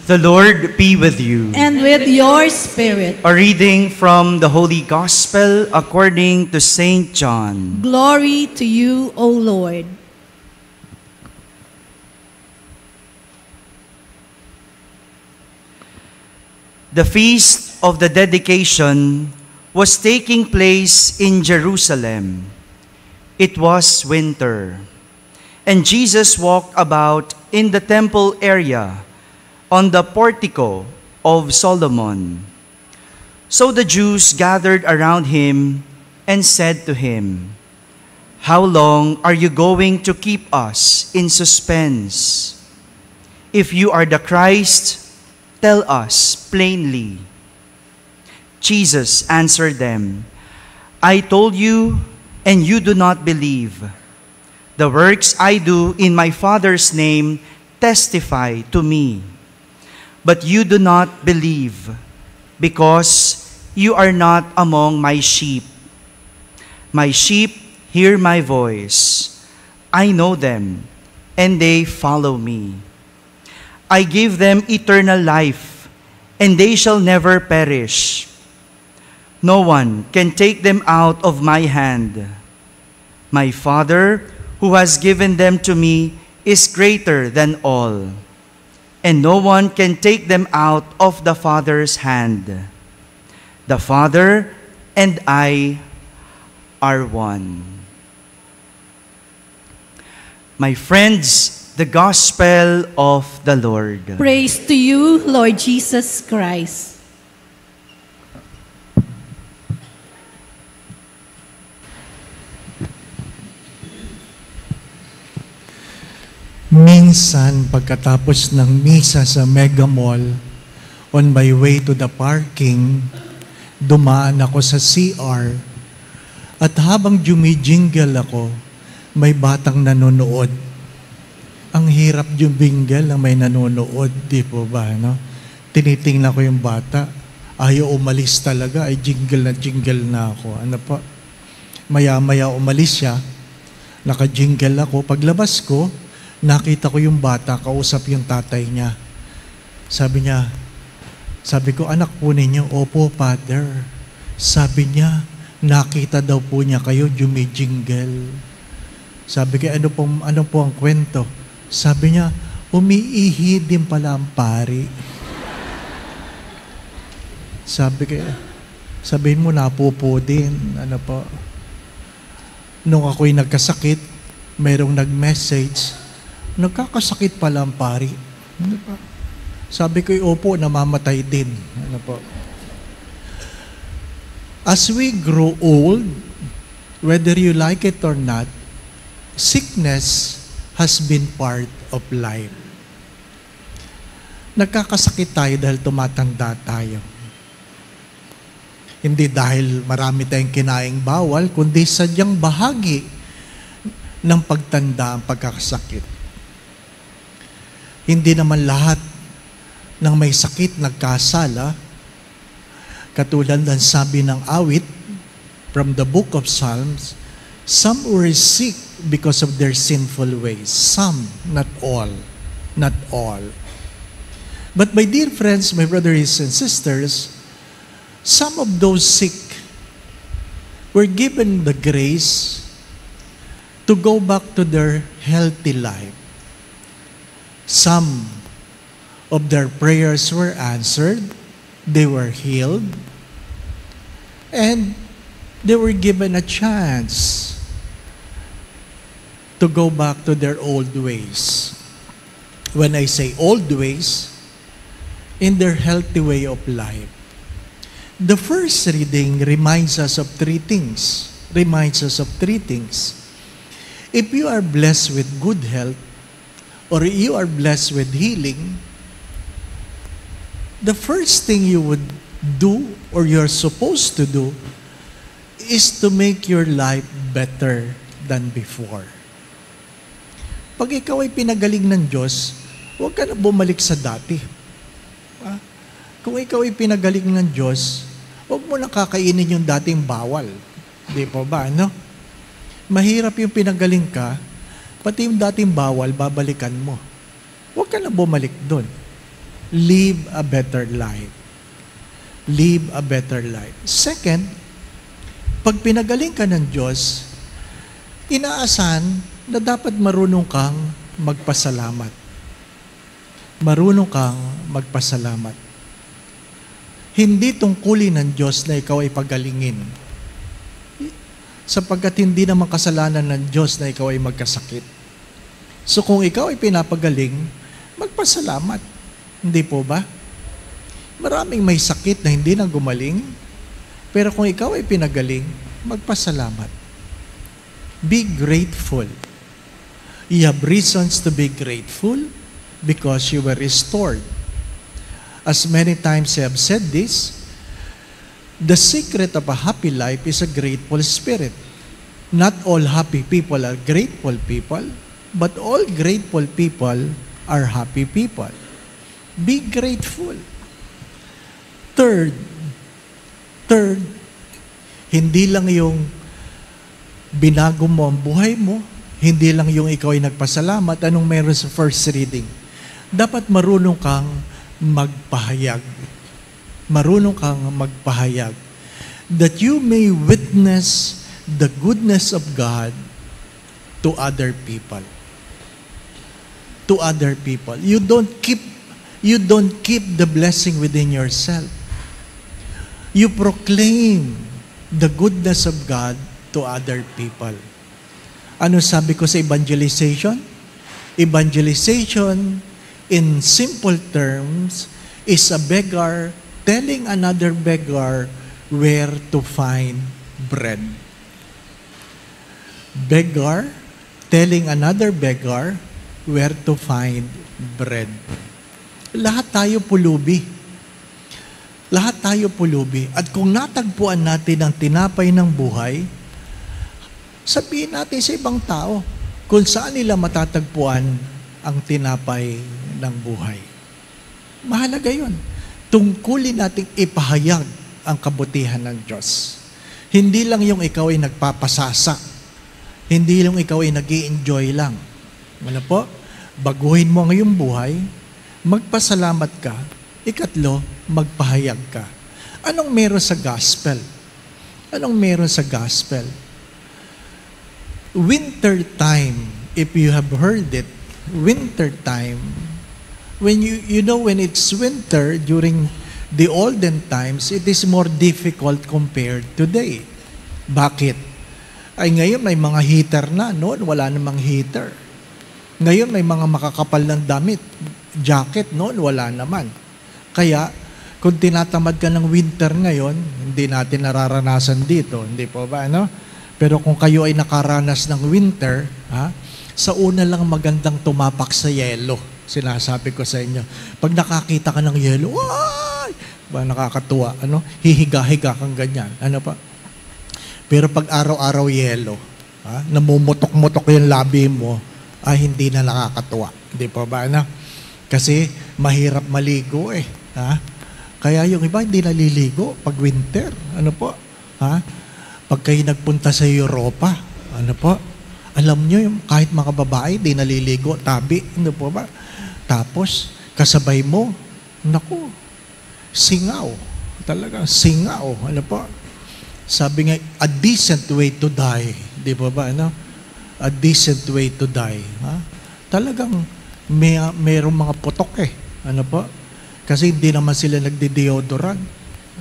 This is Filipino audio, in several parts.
The Lord be with you. And with your spirit. A reading from the Holy Gospel according to Saint John. Glory to you, O Lord. The feast of the dedication was taking place in Jerusalem. It was winter, and Jesus walked about in the temple area on the portico of Solomon. So the Jews gathered around him and said to him, "How long are you going to keep us in suspense? If you are the Christ, tell us plainly." Jesus answered them, "I told you, and you do not believe. The works I do in my Father's name testify to me. But you do not believe, because you are not among my sheep. My sheep hear my voice. I know them, and they follow me. I give them eternal life, and they shall never perish. No one can take them out of my hand. My Father, who has given them to me, is greater than all, and no one can take them out of the Father's hand. The Father and I are one." My friends, the Gospel of the Lord. Praise to you, Lord Jesus Christ. Minsan, pagkatapos ng misa sa Mega Mall, on my way to the parking, dumaan ako sa CR. At habang jumijingle ako, may batang nanonood. Ang hirap juminggle ng may nanonood, di po ba? No? Tinitingnan ko yung bata. Ayaw umalis talaga, ay jingle na ako. Ano po? Maya-maya umalis siya. Naka-jingle ako. Paglabas ko, nakita ko yung bata, kausap yung tatay niya. Sabi ko, "Anak po ninyo?" "Opo, Father." Sabi niya, nakita daw po niya kayo, jumijingle. Sabi ko, ano po ang kwento? Sabi niya, umiihi din pala ang pari. Sabihin mo, napupo din. Ano po? Nung ako'y nagkasakit, mayroong nag-message, "Nagkakasakit pala ang pari." Ano po? Sabi ko, "Opo, namamatay din." Ano po? As we grow old, whether you like it or not, sickness has been part of life. Nagkakasakit tayo dahil tumatanda tayo. Hindi dahil marami tayong kinaing bawal, kundi sadyang bahagi ng pagtanda ang pagkakasakit. Hindi naman lahat ng may sakit nagkasala. Katulad ng sabi ng awit from the book of Psalms, some were sick because of their sinful ways. Some, not all. Not all. But my dear friends, my brothers and sisters, some of those sick were given the grace to go back to their healthy life. Some of their prayers were answered, they were healed, and they were given a chance to go back to their old ways. When I say old ways, in their healthy way of life. The first reading reminds us of three things. If you are blessed with good health, or you are blessed with healing, the first thing you would do, or you're supposed to do, is to make your life better than before. Pag ikaw ay pinagaling ng Diyos, huwag ka na bumalik sa dati. Kung ikaw ay pinagaling ng Diyos, huwag mo na kakainin yung dating bawal. Di po ba, no? Mahirap yung pinagaling ka, pati yung dating bawal, babalikan mo. Huwag ka na bumalik doon. live a better life. Live a better life. Second, pag pinagaling ka ng Diyos, inaasahan na dapat marunong kang magpasalamat. Marunong kang magpasalamat. Hindi tungkulin ng Diyos na ikaw ay pagalingin. Sapagkat hindi naman kasalanan ng Diyos na ikaw ay magkasakit. So kung ikaw ay pinapagaling, magpasalamat. Hindi po ba? Maraming may sakit na hindi na gumaling, pero kung ikaw ay pinagaling, magpasalamat. Be grateful. You have reasons to be grateful because you were restored. As many times I have said this, the secret of a happy life is a grateful spirit. Not all happy people are grateful people, but all grateful people are happy people. Be grateful. Third, hindi lang yung binago mo ang buhay mo, hindi lang yung ikaw ay nagpasalamat. Anong meron sa first reading? Dapat marunong kang magpahayag. Marunong kang magpahayag. That you may witness the goodness of God to other people. To other people. You don't keep the blessing within yourself. You proclaim the goodness of God to other people. Ano sabi ko sa evangelization? Evangelization, in simple terms, is a beggar telling another beggar where to find bread. Beggar telling another beggar where to find bread. Lahat tayo pulubi. Lahat tayo pulubi. At kung natagpuan natin ang tinapay ng buhay, sabihin natin sa ibang tao kung saan nila matatagpuan ang tinapay ng buhay. Mahalaga yun. Tungkulin nating ipahayag ang kabutihan ng Diyos. Hindi lang yung ikaw ay nagpapasasa. Hindi lang ikaw ay nag-i-enjoy lang. Ano po? Baguhin mo ang iyong buhay, magpasalamat ka. Ikatlo, magpahayag ka. Anong meron sa gospel? Anong meron sa gospel? Winter time, if you have heard it, winter time, when when it's winter during the olden times, it is more difficult compared today. Bakit? Ay ngayon may mga heater na, noon wala namang heater. Ngayon may mga makakapal ng damit, jacket, noon wala naman. Kaya kung tinatamad ka ng winter ngayon, hindi natin nararanasan dito, hindi po ba, ano? Pero kung kayo ay nakaranas ng winter, sa una lang magandang tumapak sa yelo. Sinasabi ko sa inyo. Pag nakakita ka ng yelo, ay! Ba, nakakatuwa. Ano? Hihiga-higa kang ganyan. Ano pa? Pero pag araw-araw yelo, namumutok-mutok yung labi mo, ay hindi na nakakatuwa. Hindi pa ba? Ano? Kasi mahirap maligo eh. Kaya yung iba hindi naliligo pag winter. Ano po? Pag kayo nagpunta sa Europa, ano po? Alam nyo, yung kahit mga babae, di naliligo, tabi, ano po ba? Tapos, kasabay mo, naku, singaw. Talaga, singaw. Ano po? Sabi nga, a decent way to die. Di ba ba, ano? A decent way to die. Talagang, mayroong mga putok eh. Ano po? Kasi hindi naman sila nagdi-deodorant.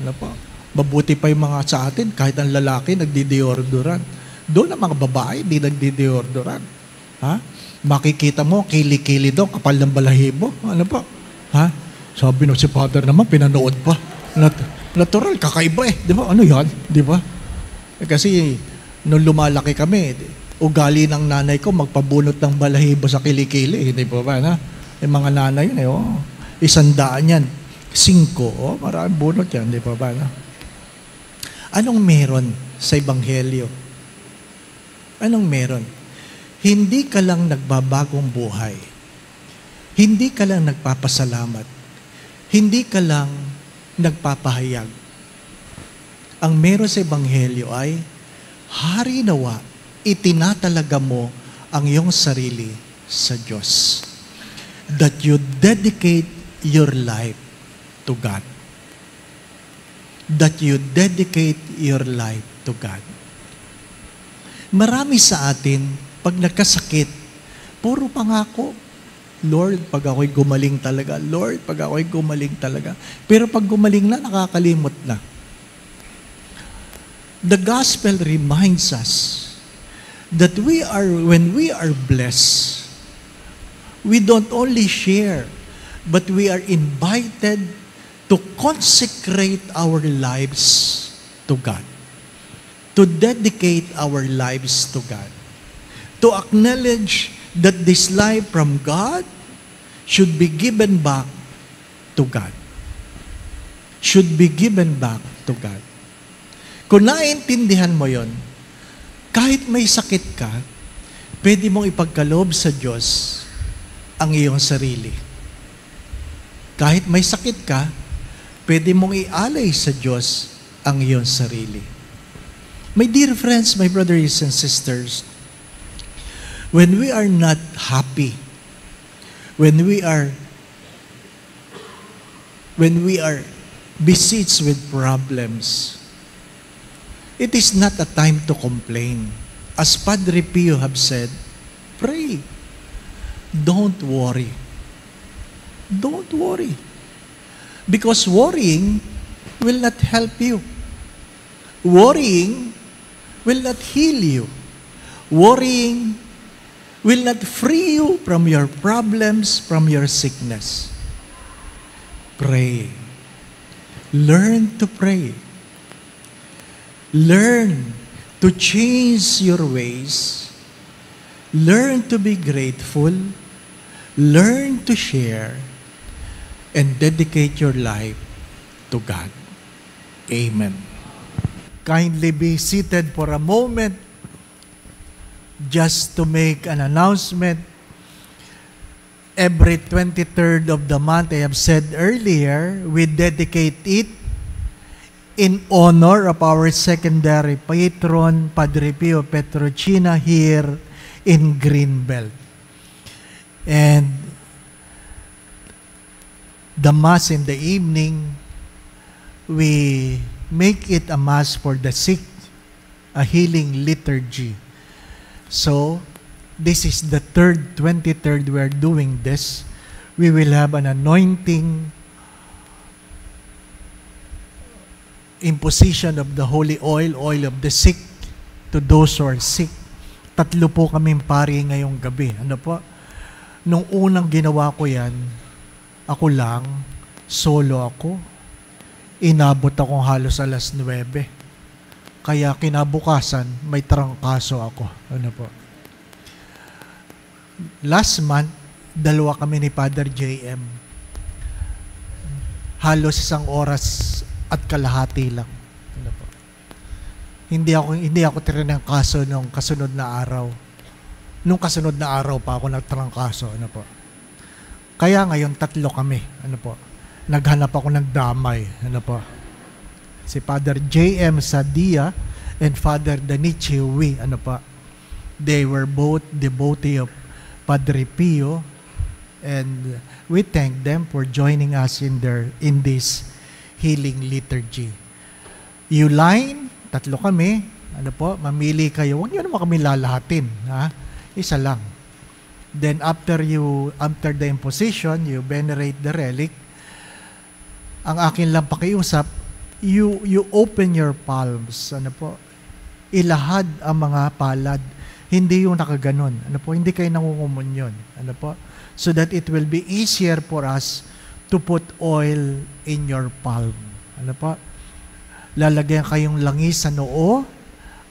Ano po? Mabuti pa yung mga sa atin, kahit ang lalaki nagdi-deodorant. Doon ang mga babae, di nagdi-deodorant. Makikita mo, kili-kili daw, kapal ng balahibo. Ano po? Sabi no, si Father naman, pinanood pa. Natural, kakaiba eh. Di ba? Ano yan? Di ba? Kasi, nung lumalaki kami, ugali ng nanay ko, magpabunot ng balahibo sa kilikili. Hindi po ba? Yung mga nanay yun, 100 yan. 5, maraming bunot yan. Di po ba? Anong meron sa Ebanghelyo? Anong meron? Hindi ka lang nagbabagong buhay. Hindi ka lang nagpapasalamat. Hindi ka lang nagpapahayag. Ang meron sa Ebanghelyo ay, hari nawa, itinatalaga mo ang iyong sarili sa Diyos. That you dedicate your life to God. That you dedicate your life to God. Marami sa atin, pag nagkasakit, puro pangako. Lord, pag ako'y gumaling talaga. Lord, pag ako'y gumaling talaga. Pero pag gumaling na, nakakalimot na. The gospel reminds us that when we are blessed, we don't only share, but we are invited to consecrate our lives to God, to dedicate our lives to God, to acknowledge that this life from God should be given back to God. Should be given back to God. Kung naiintindihan mo yon, kahit may sakit ka, pwede mong ipagkaloob sa Diyos ang iyong sarili. Kahit may sakit ka, pwede mong ialay sa Diyos ang iyong sarili. My dear friends, my brothers and sisters, when we are not happy, when we are besieged with problems, it is not a time to complain. As Padre Pio have said, pray. Don't worry. Don't worry. Because worrying will not help you. Worrying will not heal you. Worrying will not free you from your problems, from your sickness. Pray. Learn to pray. Learn to change your ways. Learn to be grateful. Learn to share. And dedicate your life to God. Amen. Kindly be seated for a moment just to make an announcement. Every 23rd of the month, I have said earlier, we dedicate it in honor of our secondary patron, Padre Pio Petrocina, here in Greenbelt. And the Mass in the evening, we make it a Mass for the sick, a healing liturgy. So, this is the 23rd we are doing this. We will have an anointing, imposition of the holy oil, oil of the sick, to those who are sick. 3 po kaming pari ngayong gabi. Ano po? Nung unang ginawa ko yan, ako lang, solo ako. Inabot akong halos alas 9. Kaya kinabukasan, may trangkaso ako. Ano po? Last month, 2 kami ni Father JM. Halos 1 oras at kalahati lang. Ano po? Hindi ako tinang kaso nung kasunod na araw. Nung kasunod na araw pa ako nagtrangkaso. Ano po? Kaya ngayon 3 kami. Ano po? Naghanap ako ng damay. Ano po? Si Father J.M. Sadia and Father Danichi Hui. Ano po? They were both devotee of Padre Pio, and we thank them for joining us in this healing liturgy. Uline, 3 kami. Ano po? Mamili kayo. Huwag niyo naman kami lalahatin. Ha? Isa lang. Then after the imposition, you venerate the relic. Ang akin lang pakiusap, you open your palms. Ano po? Ilahad ang mga palad. Hindi yung nakaganon. Ano po? Hindi kayo nangungumunyon. Ano po? So that it will be easier for us to put oil in your palm. Ano po? Lalagyan kayong langis sa noo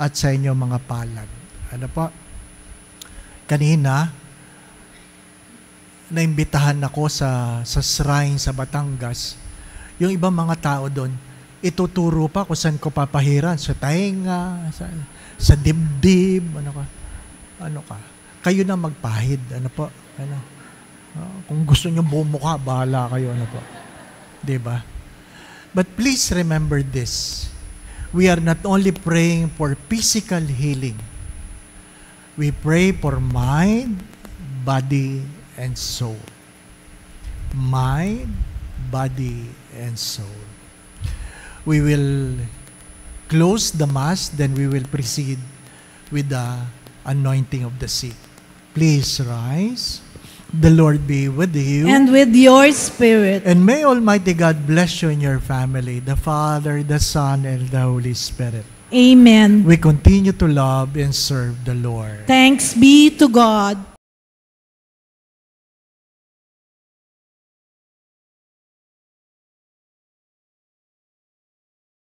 at sa inyong mga palad. Ano po? Kanina, naimbitahan ako sa shrine sa Batangas. Yung ibang mga tao doon, ituturo pa kung saan ko papahiran. Sa tainga, sa dibdib, ano ka. Kayo na magpahid. Ano po? Ano? Kung gusto nyo bumukha, bahala kayo. Ano po? Diba? But please remember this. We are not only praying for physical healing. We pray for mind, body, and soul. mind, body, and soul. We will close the Mass, then we will proceed with the anointing of the sick. Please rise. The Lord be with you. And with your spirit. And may Almighty God bless you and your family, the Father, the Son, and the Holy Spirit. Amen. We continue to love and serve the Lord. Thanks be to God.